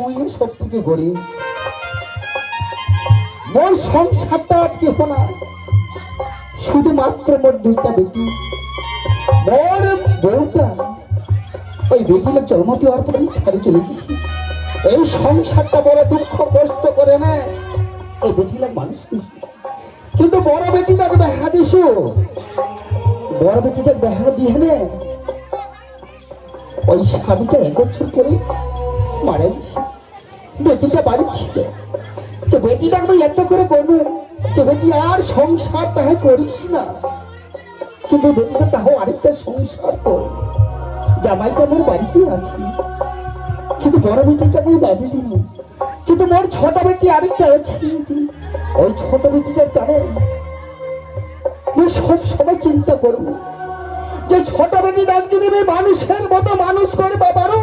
মুই সব থেকে গরিব, মোর সংসারটা কেহ না, শুধুমাত্র মোর দুইটা বেটি, মোর বউটা ওই বেটিলে জন্ম দেওয়ার পরেই ছাড়ে চলে গেছি। এই সংসারটা বড় দুঃখ কষ্ট করে না, এই বেটিলে মানুষ হয়েছে। কিন্তু বড় বেটিটাকে বেহা দিছো, বড় বেটিটাকে বেহা দিয়ে নে ওই স্বামীটা 1 বছর পরে মারা গেছে। বেটিটা বাড়ি ছিল, যে বেটিটাকে আমি এত করে করবো যে বেটি আর সংসার তাহে করিস না, কিন্তু বেটিটা তাও আরেকটা সংসার কর, জামাইটা মোর বাড়িতে আছে। কিন্তু বড় বেটিটা আমি বাঁধে দিন, কিন্তু মোর ছোট বেটি আরেকটা আছে, ওই ছোট বেটিটার কানে আমি সব সময় চিন্তা করবো যে ছোট বেটিটা যদি আমি মানুষের মতো মানুষ করতে পারো,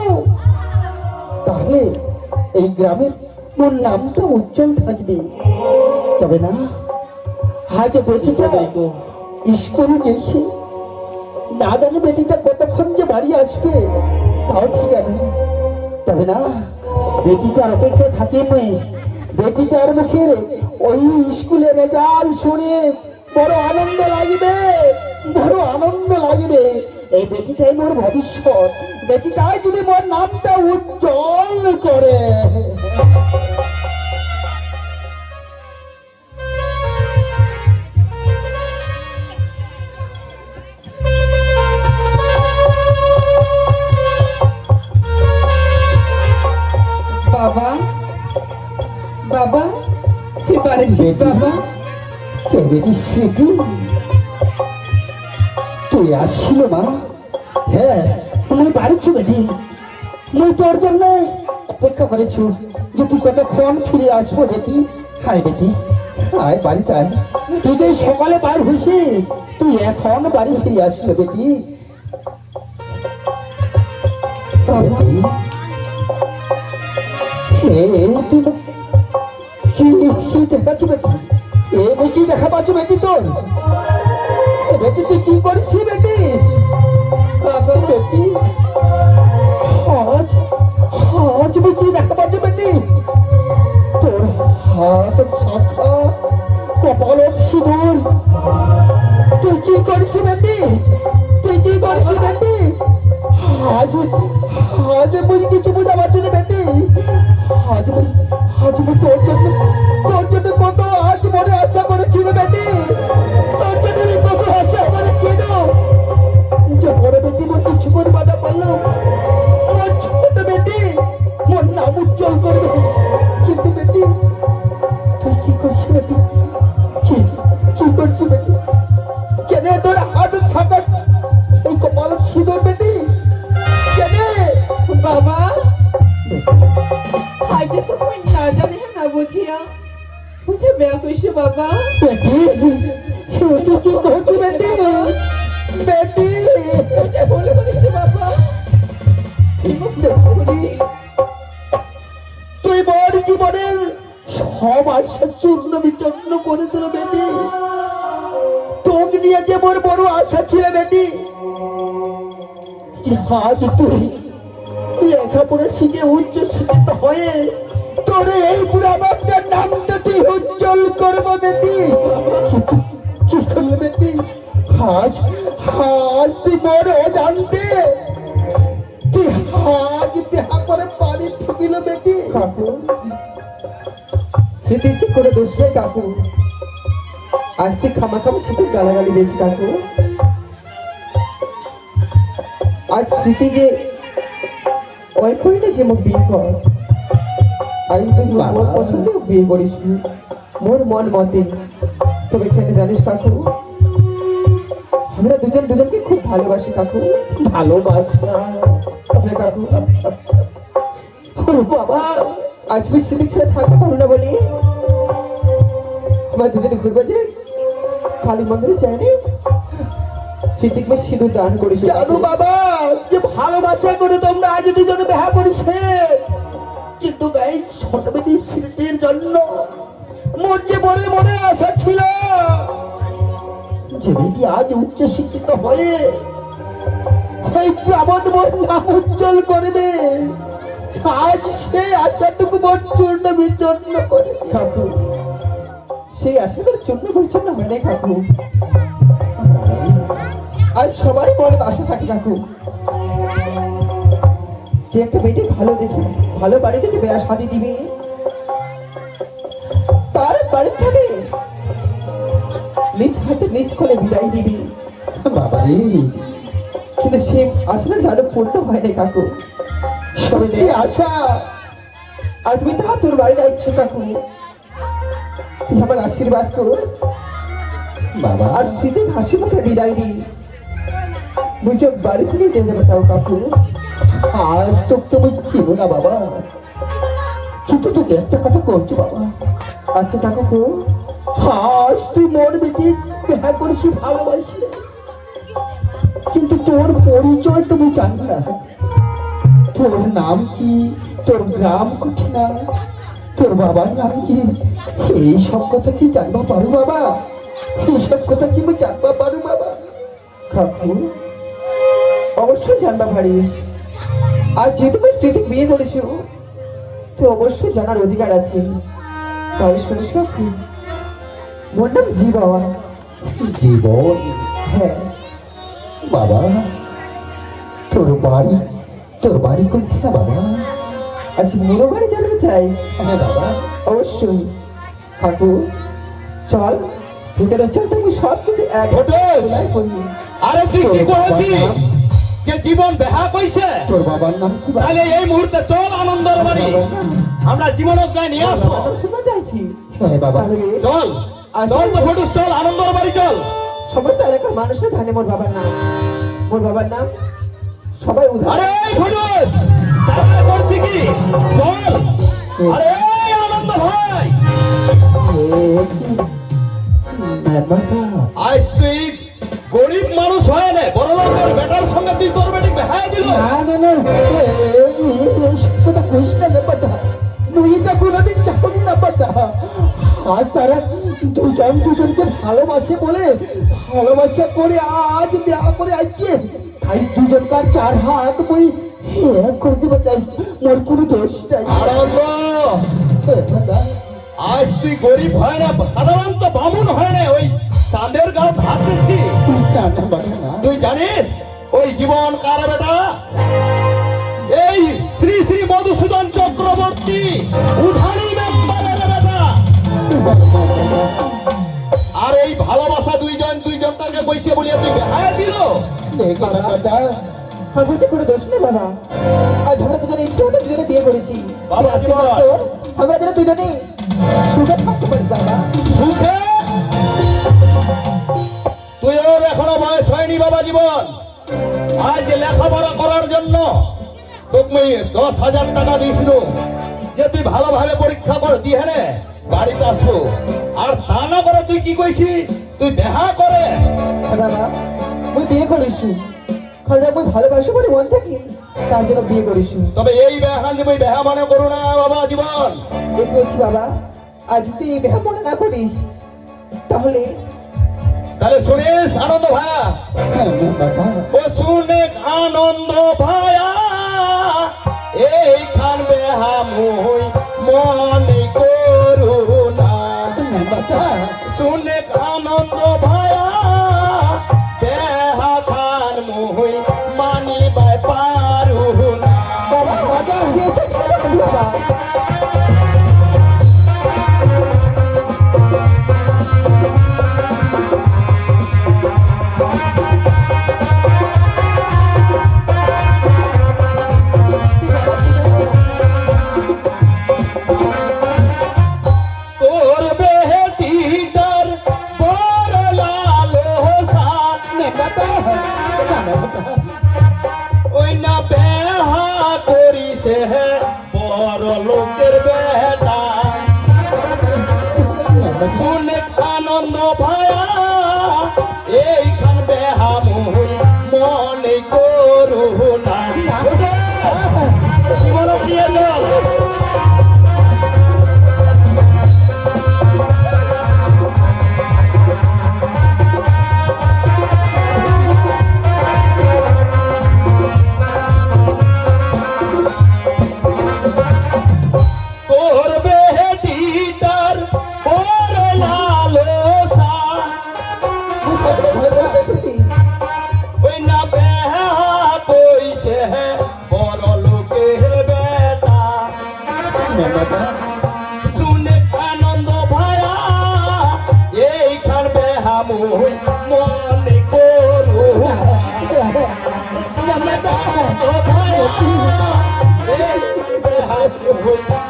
তাহলে এই গ্রামের মোর নামটা উজ্জ্বল থাকবে। তবে না, আজ বেটিটা স্কুল গেছে, না জানি বেটিটা কতক্ষণ যে বাড়ি আসবে তাও ঠিক আছে। তবে না, বেটিটার অপেক্ষায় থাকি আমি, বেটিটার মুখে ওই স্কুলের রেজাল্ট শুনে বড় আনন্দ লাগবে, বড় আনন্দ লাগবে। এই বেটিটাই মোর ভবিষ্যৎ, বেটিটাই যদি মোর নামটা উজ্জ্বল করে। বাবা, বাবা, তুই পারেছিস বাবা? কে বেটি স্মৃতি, তুই আসছিল মা? হ্যাঁ, মুই বাড়িছু বেটি, মুই তোর জন্য অপেক্ষা করেছু যে তুই কতক্ষণ ফিরে আসবো বেটি। হায় বেটি, আয় বাড়িতে আয়। তুই যে সকালে বার হইছি, তুই এখন বাড়ি ফিরে আসলো বেটি। বেটি, কি দেখাচ্ছি বেটি? এ বেটি দেখা পাচ্ছ বেটি তোর? বেটি তুই কি করিস বেটি? বেটি আজ আজ বেটি দেখা পাচ্ছ বেটি? তোর হাত শাখা, কপালত সিঁদুর, তুই কি করিস বেটি? তুই কি করিস বেটি? আজ আজ বুঝি কিছু বুঝা পারছি না বেটি। আজ আজ তোর জন্য কত আজ মনে আশা করেছিল বেটি, তোর জন্য আমি কত আশা করেছিল যে বড় বেটি মোর কিছু করে বাধা পারলো, আমার ছোট বেটি মোর নাম উজ্জ্বল করবে। কিন্তু বেটি তুই কি করছিস বেটি? কি করছিস বেটি? কেন তোর হাত ছাকা এই কপাল সিঁদুর বেটি? কেন বাবা, আজ তো তুই না জানি না বুঝিয়া বুঝে বেয়া কইছে বাবা। বেটি তুই কি করছিস বেটি? বেটি বুঝে বলে করিস বাবা। তুই বড় জীবনের সব আশা চূর্ণ বিচূর্ণ করে দিল বেটি। তোকে নিয়ে যে মোর বড় আশা ছিল বেটি, যে আজ তুই লেখাপড়া শিখে উচ্চ শিক্ষিত হয়ে তোর এই বুড়া বাপটার নামটা তুই উজ্জ্বল করবো বেটি। কি করবে বেটি? আজ আজ তুই বড় জানতে তুই আজ বিহা করে বাড়ি ঢুকিল বেটি। কাকু, স্মৃতি করে দোষ নেই কাকু, আজ তুই খামাখাম স্মৃতি গালাগালি দিয়েছি কাকু। আজ স্মৃতি যে ওই কই না যে মোক বিয়ে কর, আজ তুই মোর পছন্দ বিয়ে করিস মোর মন মতে। তবে এখানে জানিস কাকু, আমরা দুজন দুজনকে খুব ভালোবাসি কাকু। ভালোবাসা? হ্যাঁ কাকু, ওরে বাবা, আজ তুই স্মৃতি ছেড়ে থাকতে পারো না বলি আমরা দুজনে ঘুরবো যে কালী মন্দিরে যায়নি, স্মৃতিকে সিঁদুর দান করিস জানো বাবা যে ভালোবাসা করে তোমরা আজ দুজনে বিহা করিছে, কিন্তু এই ছোট বেটি স্মৃতির জন্য মোর যে মনে মনে আশা ছিল যে বেটি আজ উচ্চ শিক্ষিত হয়ে এই গ্রামত মোর নাম উজ্জ্বল করবে, আজ সেই আশাটুকু মোর চূর্ণ বিচূর্ণ করে কাকু সেই আশা তোর চূর্ণ পরিচ্ছন্ন হয় নাই কাকু। আজ সবারই মনে আশা থাকে কাকু, যে একটা মেয়েটি ভালো দেখে ভালো বাড়ি থেকে বেড়া শাদি দিবে, তার বাড়ি থেকে নিজ হাতে নিজ কোলে বিদায় দিবি। বাবা রে, কিন্তু সে আশাটা যেন পূর্ণ হয় নাই কাকু। সত্যি আশা আজ আমি তা তোর বাড়ি যাচ্ছি কাকু, তুই আমার আশীর্বাদ কর বাবা। আর শীতে হাসি মুখে বিদায় দি, বুঝে বাড়ি থেকে যেতে চাও কাকু। আজ তোকে তুমি চিনো না বাবা, কিন্তু তোকে একটা কথা করছি বাবা। আচ্ছা কাকু, আজ তুই মোর বেটি বিয়ে করেছি ভালোবাসি, কিন্তু তোর পরিচয় তুমি জানি না। তোর নাম কি, তোর গ্রাম কোথা, তোর বাবার নাম কি, এই সব কথা কি জানবা পারো বাবা? এই সব কথা কি আমি জানবা পারো বাবা? কাকু অবশ্যই জানবা পারিস, আর যেহেতু তুই স্মৃতি বিয়ে করেছ তুই অবশ্যই জানার অধিকার আছে। তাহলে শুনিস কাকু, মোর নাম জীবন। জীবন? হ্যাঁ বাবা, তোর বাড়ি কোন থেকে বাবা? আজ মোরো বাড়ি জানতে চাইস? হ্যাঁ বাবা। অবশ্যই কাকু, চল ভিতরে চল, তুমি সব কিছু এক ঘটেশ! করবি। আরে তুই কি করেছি যে জীবন বেহা কইছে? তোর বাবার নাম কি বাবা? তাহলে এই মুহূর্তে চল আনন্দের বাড়ি, আমরা জীবনক গায়ে নিয়ে আসবো। শুনতে চাইছি হ্যাঁ বাবা। তাহলে চল চল তো ফটুস, চল আনন্দের বাড়ি চল। সমস্ত এলাকার মানুষরা জানে মোর বাবার নাম, মোর বাবার নাম সবাই আরে উদাহরণ। এই ফটুস, তাহলে করছি কি? চল। আরে এই আনন্দ ভাই, আজ তুই গরিব মানুষ হয় না, বড় লোকের বেটার সঙ্গে তুই তোর বেটি বেহায় দিল। আজ তারা দুজন দুজনকে ভালোবাসে বলে ভালোবাসা করে আজ বিয়া করে আসছে, তাই দুজনকার চার হাত বই এক করে দেবো চাই, মোর কোনো দোষ নাই। আনন্দ, আজ তুই গরিব হয় না, সাধারণত বামুন হয় না, ওই চাঁদের গাঁও ভাত দিছি। তুই জানিস ওই জীবন কার বেটা? এই শ্রী শ্রী মধুসূদন চক্রবর্তী উঠানি মেম্বারের বেটা। আর এই ভালোবাসা দুইজনটাকে বসে বলিয়া তুই বেহায় দিল। ঠাকুরতে কোনো দোষ নেই বাবা, আজ আমরা দুজনে ইচ্ছে মতো দুজনে বিয়ে করেছি। বাবা, তুই আশীর্বাদ জীবন। কর, আমরা যেন দুজনে সুখে থাকতে পারি বাবা। সুখে? তুই ওর এখনো বয়স হয়নি বাবা জীবন, আজ লেখাপড়া করার জন্য তোকে 10,000 টাকা দিয়েছিল যে তুই ভালোভাবে পরীক্ষা কর দিয়ে নে বাড়িতে আসবো। আর তা না করে তুই কি কইছি তুই দেহা করে? বাবা মুই বিয়ে করিস, কারণ আমি ভালোবাসি বলে মন থাকি, তার জন্য বিয়ে করিস। তবে এই বেহান যে বেহা মনে করো না বাবা জীবন। এই বলছি বাবা, আজ তুই এই বিয়ে মনে না করিস তাহলে তাহলে শুনিস আনন্দ ভাইয়া, ও শুনে আনন্দ ভাইয়া, এইখান বেহা মুই মনে করু না। শুনে আনন্দ ভাইয়া, বেহা খান মুই মানিবাই পারু না। বাবা বাবা এসে বাবা তোর বেহটিটার বড় লালো সান, ওই না বেহা করিছে বড় লোকের বেটা। শুনে আনন্দ ভাইয়া, এইখান বেহা মুই মনে করু না। জীবন দিয়ে চল।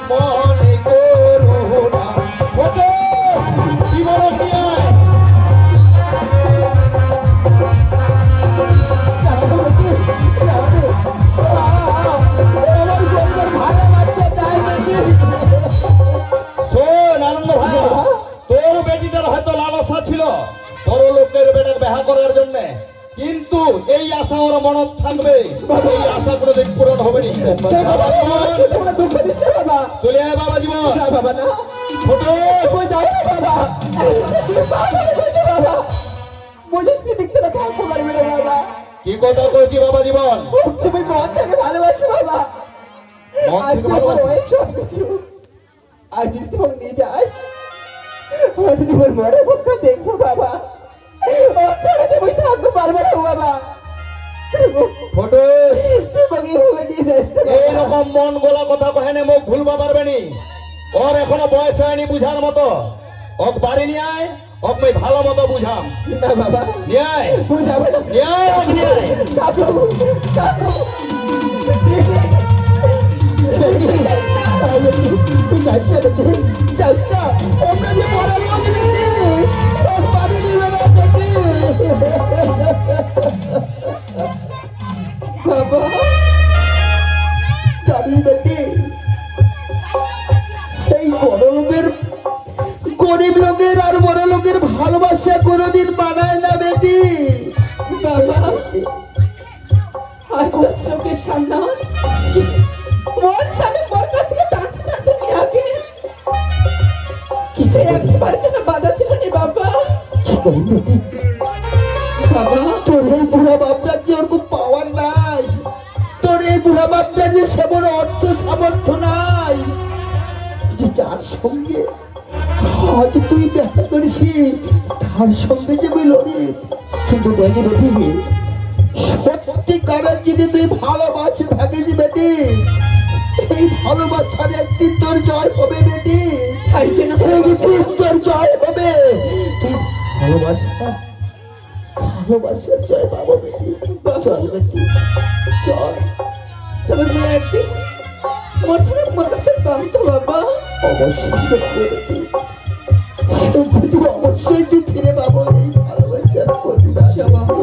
মনে করুণা ওগো, কি বলো কি আর? আমার গরিবের ভালোবাসা চাই বেটি। শোন আনন্দ ভাই, তোর বেটিটার হয়তো লালসা ছিল বড় লোকের বেটার বিবাহ করার জন্য, কিন্তু এই আশা ওর মনত থাকবে, এই আশা কোনোদিন পূরণ হবে না। বাবা জীবন, তোমরা দুঃখ দিস না বাবা। চলে আয় বাবা জীবন। না বাবা না, ছোট কই যাও না বাবা। তুই পাগল হয়েছে বাবা। বুঝিস কি দেখছে না, থাকবো পারবি না বাবা। কি কথা কইছি বাবা জীবন? তুমি মন থেকে ভালোবাসো বাবা। মন আজ থেকে তোমার ভালোবাসি? ওই সব কিছু আজ যদি তোমার নিয়ে যাস, আজ যদি তোমার মনে পক্ষে দেখবো বাবা। ও ছাড়া তুমি থাকতে পারবে না বাবা। ফটোস তোমাকে এভাবে নিয়ে যাস না বাবা। এইরকম মন গোলা কথা কহেনে মুখ ভুলবা পারবে নি। ওর এখনো বয়স হয়নি বুঝার মতো। ওক বাড়ি নিয়ে আয়, ওক মই ভালো মতো বুঝাম। না বাবা, নিয়ে আয়, বুঝাবে না। নিয়ে আয়, ওক নিয়ে আয়। কাকু, কাকু। তুই যাস না বেটি, যাস না। আমরা যে বড় লোক বেটি, তোর বাড়ি নিবে না বেটি। বাবা জানি বেটি, এই বড় লোকের গরিব লোকের আর বড় লোকের ভালোবাসা কোনোদিন মানায় না বেটি। বাবা আর তোর চোখের সামনে মোর স্বামী মোর কাছে টানতে টানতে নিয়ে আগে কি একবার যেন বাধা ছিল নি বাবা। করি বেটি, বাবা তোর এই বুড়া বাপটার যে ওরকম পাওয়ার নাই, তোর এই বুড়া বাপটার যে সেমন অর্থ সামর্থ্য নাই যে যার সঙ্গে আজ তুই দেখা করিস তার সঙ্গে যে মিলনে। কিন্তু দেখি বেটি, সত্যিকারের যদি তুই ভালোবাসে থাকিস বেটি, এই ভালোবাসার একদিন তোর জয় হবে বেটি। খাইছে না একদিন তোর জয় হবে। তুই ভালোবাসা, ভালোবাসার জয় পাবো বেটি। চল বেটি, চল। তবে মোর একদিন মোর স্বামী মোর কাছে পামতো বাবা। অবশ্যই পাবো বেটি। এই দুটি অবশ্যই তুই ফিরে পাবো এই ভালোবাসার প্রতিদান। চল বাবা।